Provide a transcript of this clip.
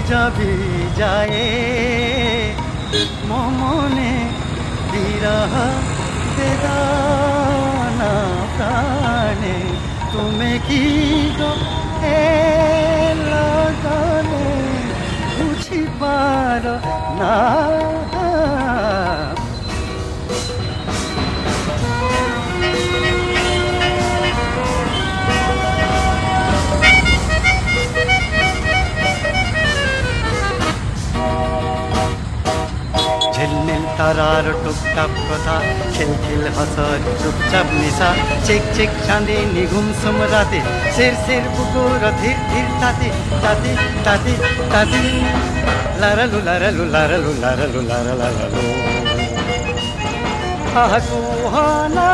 যাবি যায় মনে বিরহ বেদনা প্রাণে তুমি কি গো এলগনে বুঝিবার না ঝিলমিল তারার টুকটাপ কথা খিলখিল হসর চুপচাপ নিশা চিক চিক চাঁদে নিঘুম সুম রাতে শের শের বুকুর ধীর ধীর তাতে তাতে তাতে তাতে লারালু লারালু লারালু লারালু লারা লারালু আহা কুহানা